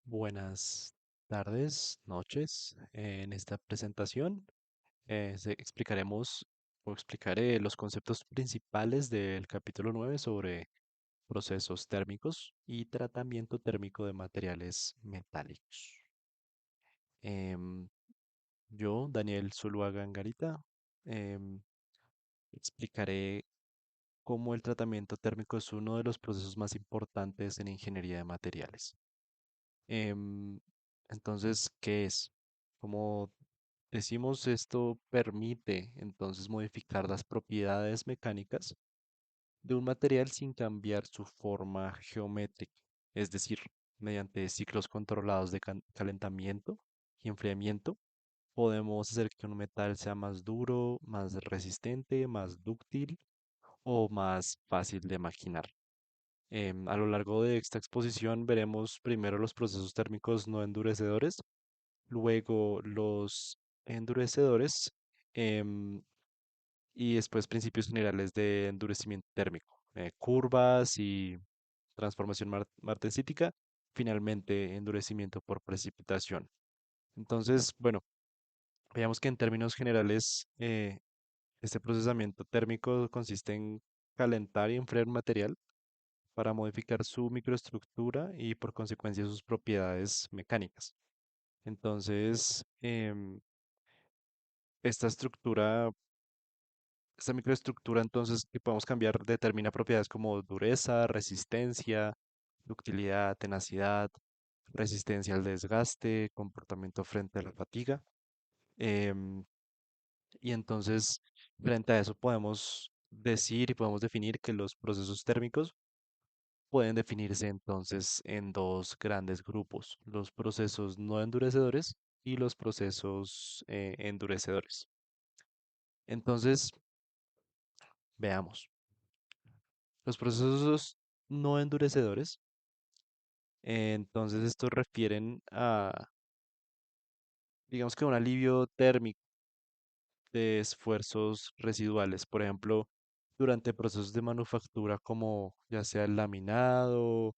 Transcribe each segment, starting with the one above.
Buenas tardes, noches. En esta presentación explicaremos o explicaré los conceptos principales del capítulo 9 sobre procesos térmicos y tratamiento térmico de materiales metálicos. Em, yo, Daniel Zuluaga Angarita, em, explicaré cómo el tratamiento térmico es uno de los procesos más importantes en ingeniería de materiales. Em, entonces, ¿qué es? Como decimos, esto permite entonces modificar las propiedades mecánicas de un material sin cambiar su forma geométrica, es decir, mediante ciclos controlados de calentamiento y enfriamiento, podemos hacer que un metal sea más duro, más resistente, más dúctil o más fácil de maquinar. A lo largo de esta exposición veremos primero los procesos térmicos no endurecedores, luego los endurecedores em, y después principios generales de endurecimiento térmico, curvas y transformación martensítica, finalmente endurecimiento por precipitación. Entonces, bueno, veamos que en términos generales, este procesamiento térmico consiste en calentar y enfriar un material para modificar su microestructura y por consecuencia sus propiedades mecánicas. Entonces, esta estructura, esta microestructura entonces que podemos cambiar determina propiedades como dureza, resistencia, ductilidad, tenacidad, resistencia al desgaste, comportamiento frente a la fatiga. em, y entonces, frente a eso podemos decir y podemos definir que los procesos térmicos pueden definirse entonces en dos grandes grupos, los procesos no endurecedores y los procesos endurecedores. Entonces, veamos. Los procesos no endurecedores, entonces estos refieren a, digamos que un alivio térmico de esfuerzos residuales, por ejemplo, durante procesos de manufactura como ya sea el laminado,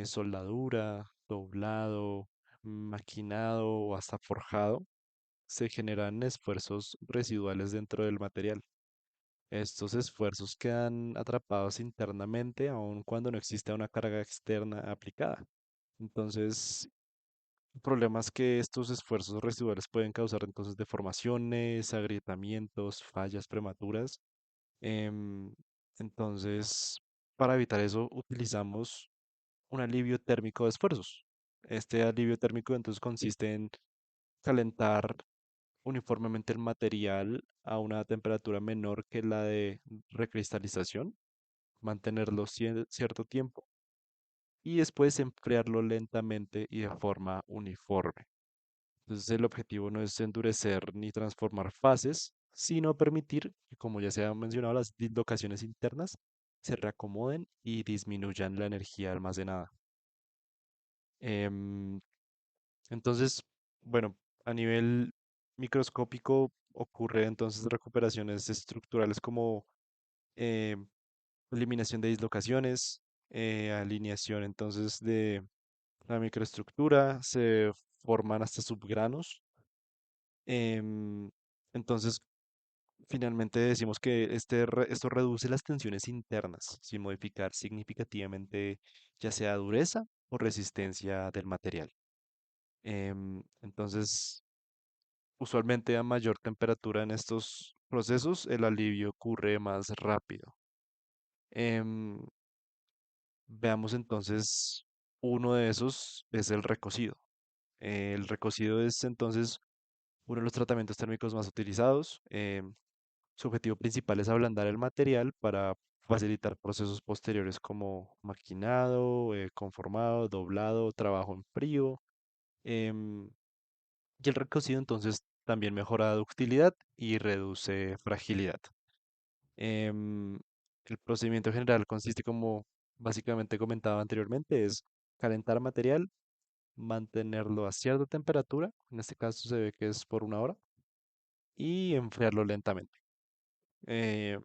soldadura, doblado, maquinado o hasta forjado, se generan esfuerzos residuales dentro del material. Estos esfuerzos quedan atrapados internamente aun cuando no existe una carga externa aplicada. Entonces, el problema es que estos esfuerzos residuales pueden causar entonces deformaciones, agrietamientos, fallas prematuras. Em, entonces, para evitar eso, utilizamos un alivio térmico de esfuerzos. Este alivio térmico entonces consiste en calentar uniformemente el material a una temperatura menor que la de recristalización, mantenerlo cierto tiempo y después enfriarlo lentamente y de forma uniforme. Entonces el objetivo no es endurecer ni transformar fases, sino permitir que, como ya se ha mencionado, las dislocaciones internas se reacomoden y disminuyan la energía almacenada. Em, entonces, bueno, a nivel microscópico ocurre entonces recuperaciones estructurales como eh, eliminación de dislocaciones, alineación entonces de la microestructura, se forman hasta subgranos. em, entonces, finalmente decimos que esto reduce las tensiones internas sin modificar significativamente ya sea dureza o resistencia del material. Entonces, usualmente a mayor temperatura en estos procesos, el alivio ocurre más rápido. Em, Veamos entonces, uno de esos es el recocido. El recocido es entonces uno de los tratamientos térmicos más utilizados. Su objetivo principal es ablandar el material para facilitar procesos posteriores como maquinado, conformado, doblado, trabajo en frío. em, y el recocido entonces también mejora ductilidad y reduce fragilidad. Em, el procedimiento general consiste, como básicamente comentaba anteriormente, es calentar material, mantenerlo a cierta temperatura, en este caso se ve que es por 1 hora, y enfriarlo lentamente. Eh,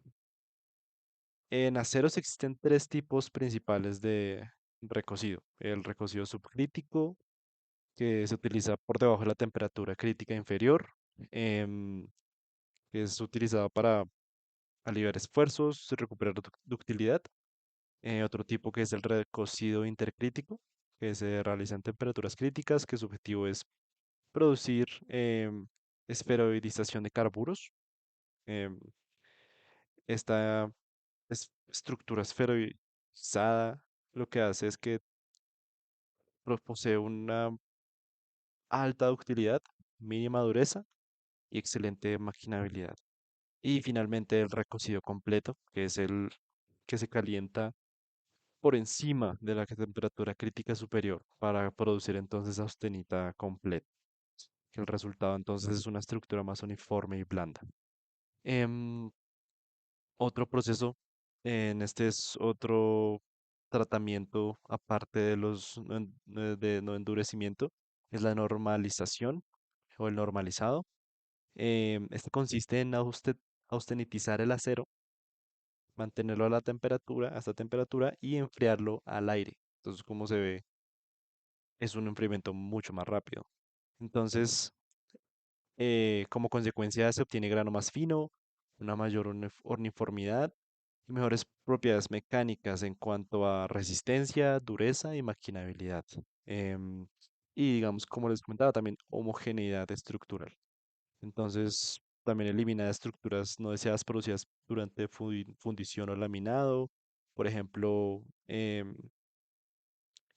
en aceros existen tres tipos principales de recocido. El recocido subcrítico, que se utiliza por debajo de la temperatura crítica inferior, em, que es utilizado para aliviar esfuerzos, recuperar ductilidad. Otro tipo que es el recocido intercrítico, que se realiza en temperaturas críticas, que su objetivo es producir esferoidización de carburos. Em, esta estructura esferoidizada lo que hace es que posee una alta ductilidad, mínima dureza y excelente maquinabilidad. Y finalmente el recocido completo, que es el que se calienta por encima de la temperatura crítica superior para producir entonces austenita completa, que el resultado entonces es una estructura más uniforme y blanda. Em, Otro proceso, en este es otro tratamiento aparte de los de no endurecimiento, es la normalización o el normalizado. Este consiste en austenitizar el acero, mantenerlo a la temperatura, a esta temperatura y enfriarlo al aire. Entonces, como se ve, es un enfriamiento mucho más rápido. Entonces, como consecuencia se obtiene grano más fino, una mayor uniformidad y mejores propiedades mecánicas en cuanto a resistencia, dureza y maquinabilidad. Em, y digamos, como les comentaba, también homogeneidad estructural. Entonces, también elimina estructuras no deseadas producidas durante fundición o laminado, por ejemplo,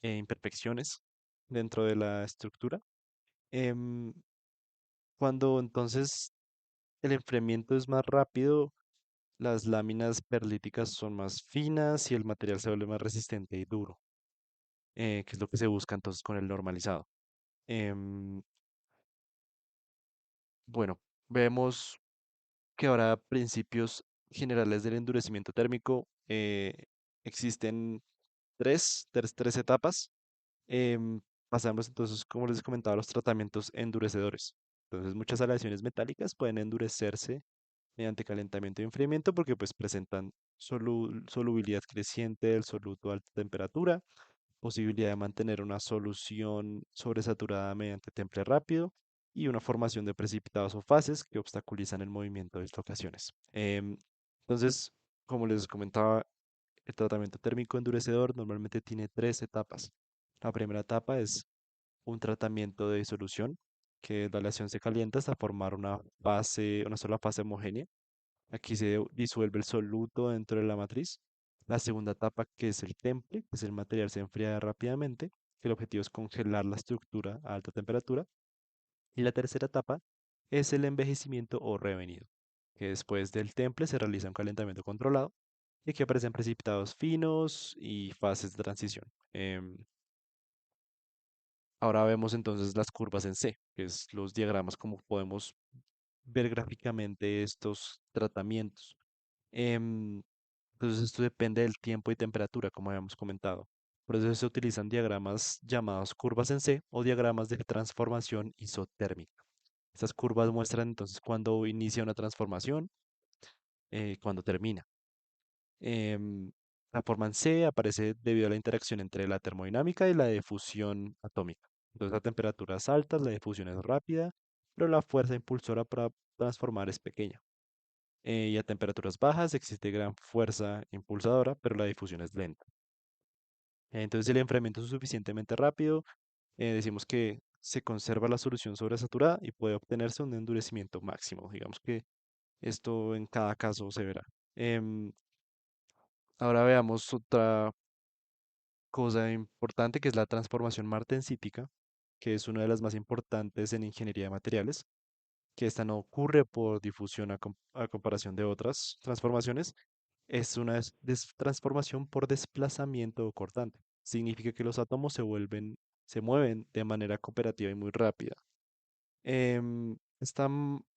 imperfecciones dentro de la estructura. Em, Cuando entonces el enfriamiento es más rápido, las láminas perlíticas son más finas y el material se vuelve más resistente y duro, que es lo que se busca entonces con el normalizado. Em, bueno, vemos que ahora principios generales del endurecimiento térmico existen tres etapas. Pasamos entonces, como les comentaba, a los tratamientos endurecedores. Entonces, muchas aleaciones metálicas pueden endurecerse mediante calentamiento y enfriamiento porque pues presentan solubilidad creciente del soluto a alta temperatura, posibilidad de mantener una solución sobresaturada mediante temple rápido y una formación de precipitados o fases que obstaculizan el movimiento de dislocaciones. Entonces, como les comentaba, el tratamiento térmico endurecedor normalmente tiene tres etapas. La primera etapa es un tratamiento de disolución, que la aleación se calienta hasta formar una fase, una sola fase homogénea. Aquí se disuelve el soluto dentro de la matriz. La segunda etapa, que es el temple, que es el material se enfría rápidamente, que el objetivo es congelar la estructura a alta temperatura. Y la tercera etapa es el envejecimiento o revenido, que después del temple se realiza un calentamiento controlado y aquí aparecen precipitados finos y fases de transición. Ahora vemos entonces las curvas en C, que es los diagramas como podemos ver gráficamente estos tratamientos. Em, entonces esto depende del tiempo y temperatura, como habíamos comentado. Por eso se utilizan diagramas llamados curvas en C o diagramas de transformación isotérmica. Estas curvas muestran entonces cuándo inicia una transformación, cuándo termina. Em, la forma en C aparece debido a la interacción entre la termodinámica y la difusión atómica. Entonces a temperaturas altas la difusión es rápida, pero la fuerza impulsora para transformar es pequeña. Y a temperaturas bajas existe gran fuerza impulsadora, pero la difusión es lenta. Entonces, si el enfriamiento es suficientemente rápido, decimos que se conserva la solución sobresaturada y puede obtenerse un endurecimiento máximo. Digamos que esto en cada caso se verá. Em, Ahora veamos otra cosa importante que es la transformación martensítica, que es una de las más importantes en ingeniería de materiales, que esta no ocurre por difusión a comparación de otras transformaciones, es una transformación por desplazamiento o cortante. Significa que los átomos se mueven de manera cooperativa y muy rápida.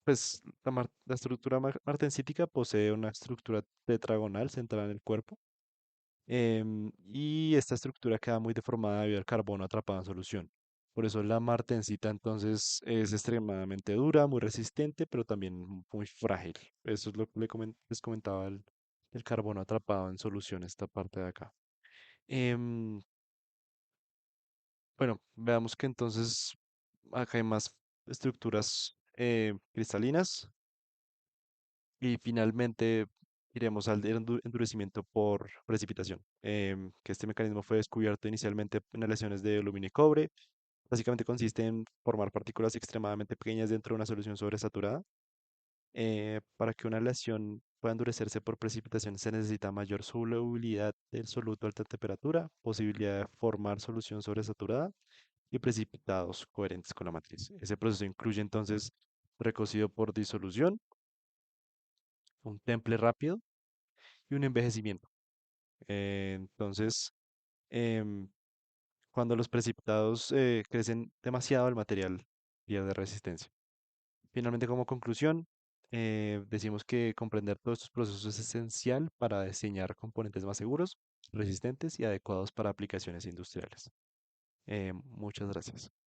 Pues, la estructura martensítica posee una estructura tetragonal centrada en el cuerpo, y esta estructura queda muy deformada debido al carbono atrapado en solución. Por eso la martensita entonces es extremadamente dura, muy resistente, pero también muy frágil. Eso es lo que les comentaba el carbono atrapado en solución, esta parte de acá. Em, Bueno, veamos que entonces acá hay más estructuras cristalinas y finalmente iremos al endurecimiento por precipitación, que este mecanismo fue descubierto inicialmente en las lesiones de aluminio y cobre. Básicamente consiste en formar partículas extremadamente pequeñas dentro de una solución sobresaturada. Para que una aleación pueda endurecerse por precipitación se necesita mayor solubilidad del soluto a alta temperatura, posibilidad de formar solución sobresaturada y precipitados coherentes con la matriz. Ese proceso incluye entonces recocido por disolución, un temple rápido y un envejecimiento. Entonces, em, cuando los precipitados crecen demasiado, el material pierde resistencia. Finalmente, como conclusión, decimos que comprender todos estos procesos es esencial para diseñar componentes más seguros, resistentes y adecuados para aplicaciones industriales. Muchas gracias.